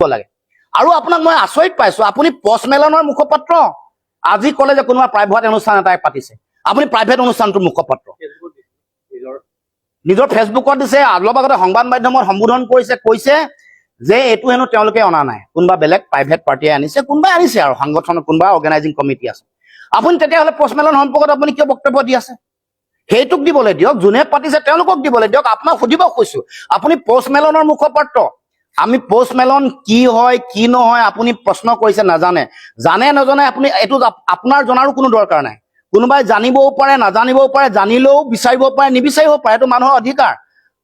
লাগে আৰু আপোনাক মই আচৰিত পাইছো আপুনি পষ্টমেলনৰ মুখপাত্ৰ আজি ক'লে যে কোনোবা প্ৰাইভেট অনুষ্ঠান এটাই পাতিছে আপুনি প্ৰাইভেট অনুষ্ঠানটোৰ মুখপাত্ৰ নিজৰ ফেচবুকত দিছে অলপ আগতে সংবাদ মাধ্যমত সম্বোধন কৰিছে কৈছে যে এইটো হেনো তেওঁলোকে অনা নাই কোনোবা বেলেগ প্ৰাইভেট পাৰ্টিয়ে আনিছে কোনোবাই আনিছে আৰু সংগঠনৰ কোনোবা অৰ্গেনাইজিং কমিটি আছে আপুনি তেতিয়াহ'লে পষ্টমেলন সম্পৰ্কত আপুনি কিয় বক্তব্য দি আছে সেইটোক দিবলৈ দিয়ক যোনে পাতিছে তেওঁলোকক দিবলৈ দিয়ক আপোনাক সুধিব কৈছো আপুনি পষ্টমেলনৰ মুখপাত্ৰ আমি পষ্টমেলন কি হয় কি নহয় আপুনি প্ৰশ্ন কৰিছে নাজানে জানে নজনে আপুনি এইটো আপোনাৰ জনাৰো কোনো দৰকাৰ নাই কোনোবাই জানিবও পাৰে নাজানিবও পাৰে জানিলেও বিচাৰিব পাৰে নিবিচাৰিব পাৰে এইটো মানুহৰ অধিকাৰ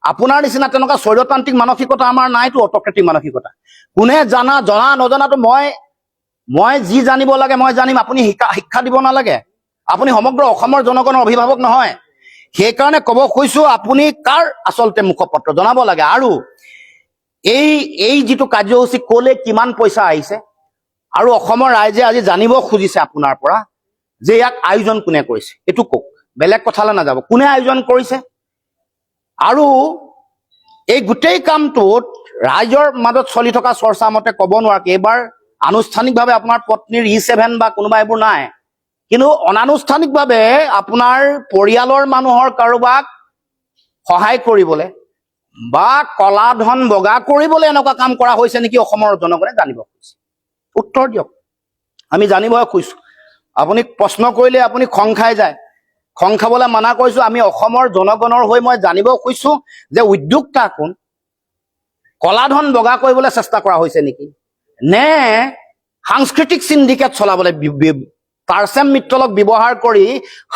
আপোনাৰ নিচিনা তেনেকুৱা স্বৈৰতান্ত্ৰিক মানসিকতা আমাৰ নাইতো অট'ক্ৰেটিক মানসিকতা কোনে জনা নজনাটো মই যি জানিব লাগে মই জানিম আপুনি শিক্ষা দিব নালাগে আপুনি সমগ্ৰ অসমৰ জনগণৰ অভিভাৱক নহয় সেইকাৰণে ক'ব কৈছো আপুনি কাৰ আচলতে মুখপাত্ৰ জনাব লাগে আৰু এই যিটো কাৰ্যসূচী ক'লে কিমান পইচা আহিছে আৰু অসমৰ ৰাইজে আজি জানিব খুজিছে আপোনাৰ পৰা যে ইয়াক আয়োজন কোনে কৰিছে এইটো কওক বেলেগ কথালৈ নাযাব কোনে আয়োজন কৰিছে আৰু এই গোটেই কামটোত ৰাইজৰ মাজত চলি থকা চৰ্চা মতে ক'ব নোৱাৰে এইবাৰ আনুষ্ঠানিকভাৱে আপোনাৰ পত্নীৰ E7 বা কোনোবা এইবোৰ নাই কিন্তু অনানুষ্ঠানিকভাৱে আপোনাৰ পৰিয়ালৰ মানুহৰ কাৰোবাক সহায় কৰিবলৈ বা কলা ধন বগা কৰিবলৈ এনেকুৱা কাম কৰা হৈছে নেকি অসমৰ জনগণে জানিব খুজিছে উত্তৰ দিয়ক আমি জানিব খুজিছো আপুনি প্ৰশ্ন কৰিলে আপুনি খং খাই যায় খং খাবলৈ মানা কৰিছো আমি অসমৰ জনগণৰ হৈ মই জানিব খুজিছো যে উদ্যোক্তা কোন কলা ধন বগা কৰিবলৈ চেষ্টা কৰা হৈছে নেকি নে সাংস্কৃতিক সিন্ডিকেট চলাবলৈ টাৰ্চেম মিত্ৰলক ব্যৱহাৰ কৰি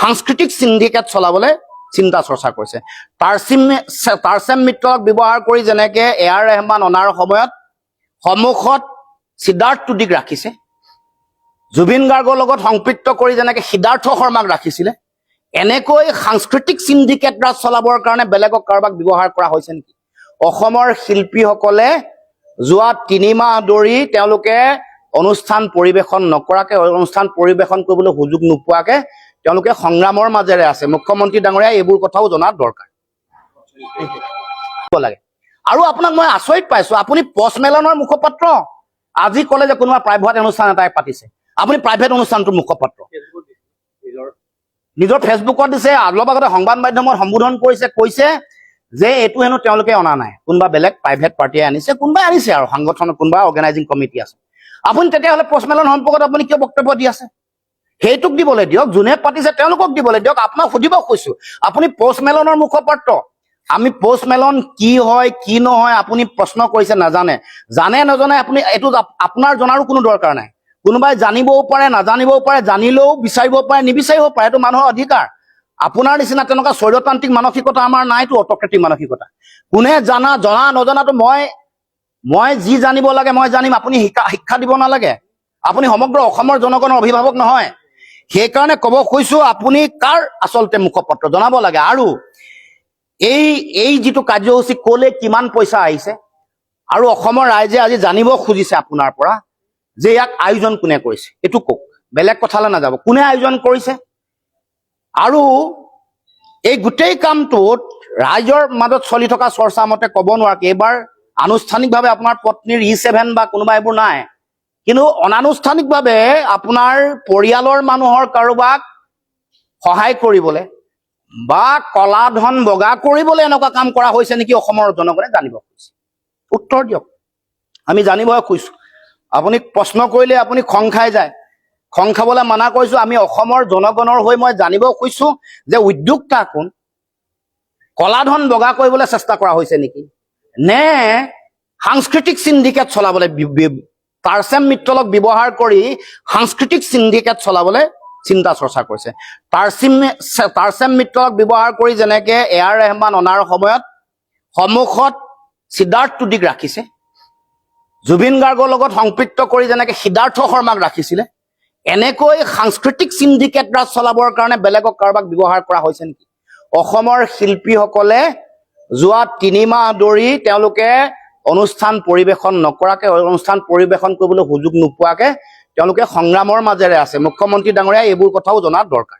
সাংস্কৃতিক সিন্ডিকেট চলাবলৈ চিন্তা চৰ্চা কৰিছে টাৰ্চেম মিত্ৰলক ব্যৱহাৰ কৰি যেনেকে এআৰ ৰহমান অনাৰ সময়ত সন্মুখত সিদ্ধাৰ্থ টুডিক ৰাখিছে জুবিন গাৰ্গৰ লগত সংপৃক্ত কৰি যেনেকে সিদ্ধাৰ্থ শৰ্মাক ৰাখিছিলে এনেকৈ সাংস্কৃতিক সিন্ডিকেট ৰাজ চলাবৰ কাৰণে বেলেগক কাৰোবাক ব্যৱহাৰ কৰা হৈছে নেকি অসমৰ শিল্পীসকলে যোৱা 3 মাহ ধৰি তেওঁলোকে অনুষ্ঠান পৰিবেশন নকৰাকে অনুষ্ঠান পৰিবেশন কৰিবলৈ সুযোগ নোপোৱাকে তেওঁলোকে সংগ্ৰামৰ মাজেৰে আছে মুখ্যমন্ত্ৰী ডাঙৰীয়া এইবোৰ কথাও জনাৰ দৰকাৰ লাগে আৰু আপোনাক মই আচৰিত পাইছো আপুনি পষ্টমেলনৰ মুখপাত্ৰ আজি ক'লে যে কোনোবা প্ৰাইভেট অনুষ্ঠান এটাই পাতিছে আপুনি প্ৰাইভেট অনুষ্ঠানটোৰ মুখপাত্ৰ নিজৰ ফেচবুকত দিছে অলপ আগতে সংবাদ মাধ্যমত সম্বোধন কৰিছে কৈছে যে এইটো হেনো তেওঁলোকে অনা নাই কোনোবা বেলেগ প্ৰাইভেট পাৰ্টিয়ে আনিছে কোনোবাই আনিছে আৰু সংগঠনৰ কোনোবা অৰ্গেনাইজিং কমিটি আছে আপুনি তেতিয়াহ'লে পষ্টমেলন সম্পৰ্কত আপুনি কিয় বক্তব্য দি আছে সেইটোক দিবলৈ দিয়ক যোনে পাতিছে তেওঁলোকক দিবলৈ দিয়ক আপোনাক সুধিব কৈছো আপুনি পষ্টমেলনৰ মুখপাত্ৰ আমি পষ্টমেলন কি হয় কি নহয় আপুনি প্ৰশ্ন কৰিছে নাজানে জানে নজনে আপুনি এইটো আপোনাৰ জনাৰো কোনো দৰকাৰ নাই কোনোবাই জানিবও পাৰে নাজানিবও পাৰে জানিলেও বিচাৰিব পাৰে নিবিচাৰিব পাৰে এইটো মানুহৰ অধিকাৰ আপোনাৰ নিচিনা তেনেকুৱা স্বৈৰতান্ত্ৰিক মানসিকতা আমাৰ নাইতো অট'ক্ৰেটিক মানসিকতা কোনে জনা নজনাটো মই যি জানিব লাগে মই জানিম আপুনি শিক্ষা দিব নালাগে আপুনি সমগ্ৰ অসমৰ জনগণৰ অভিভাৱক নহয় সেইকাৰণে ক'ব কৈছো আপুনি কাৰ আচলতে মুখপাত্ৰ জনাব লাগে আৰু এই যিটো কাৰ্যসূচী ক'লে কিমান পইচা আহিছে আৰু অসমৰ ৰাইজে আজি জানিব খুজিছে আপোনাৰ পৰা যে ইয়াক আয়োজন কোনে কৰিছে এইটো কওক বেলেগ কথালৈ নাযাব কোনে আয়োজন কৰিছে আৰু এই গোটেই কামটোত ৰাইজৰ মাজত চলি থকা চৰ্চা মতে ক'ব নোৱাৰে এইবাৰ আনুষ্ঠানিকভাৱে আপোনাৰ পত্নীৰ E7 বা কোনোবা এইবোৰ নাই কিন্তু অনানুষ্ঠানিকভাৱে আপোনাৰ পৰিয়ালৰ মানুহৰ কাৰোবাক সহায় কৰিবলৈ বা কলা ধন বগা কৰিবলৈ এনেকুৱা কাম কৰা হৈছে নেকি অসমৰ জনগণে জানিব খুজিছে উত্তৰ দিয়ক আমি জানিব খুজিছো আপুনি প্ৰশ্ন কৰিলে আপুনি খং খাই যায় খং খাবলৈ মানা কৰিছো আমি অসমৰ জনগণৰ হৈ মই জানিব খুজিছো যে উদ্যোক্তা কোন কলা ধন বগা কৰিবলৈ চেষ্টা কৰা হৈছে নেকি নে সাংস্কৃতিক সিন্ডিকেট চলাবলৈ টাৰ্চেম মিত্ৰলক ব্যৱহাৰ কৰি সাংস্কৃতিক সিন্ডিকেট চলাবলৈ চিন্তা চৰ্চা কৰিছে টাৰ্চেম মিত্ৰলক ব্যৱহাৰ কৰি যেনেকে এআৰ ৰহমান অনাৰ সময়ত সন্মুখত সিদ্ধাৰ্থ টুডিক ৰাখিছে জুবিন গাৰ্গৰ লগত সংপৃক্ত কৰি যেনেকে সিদ্ধাৰ্থ শৰ্মাক ৰাখিছিলে এনেকৈ সাংস্কৃতিক সিন্ডিকেট ৰাজ চলাবৰ কাৰণে বেলেগক কাৰোবাক ব্যৱহাৰ কৰা হৈছে নেকি অসমৰ শিল্পীসকলে যোৱা 3 মাহ ধৰি তেওঁলোকে অনুষ্ঠান পৰিবেশন নকৰাকে অনুষ্ঠান পৰিবেশন কৰিবলৈ সুযোগ নোপোৱাকে তেওঁলোকে সংগ্ৰামৰ মাজেৰে আছে মুখ্যমন্ত্ৰী ডাঙৰীয়া এইবোৰ কথাও জনাৰ দৰকাৰ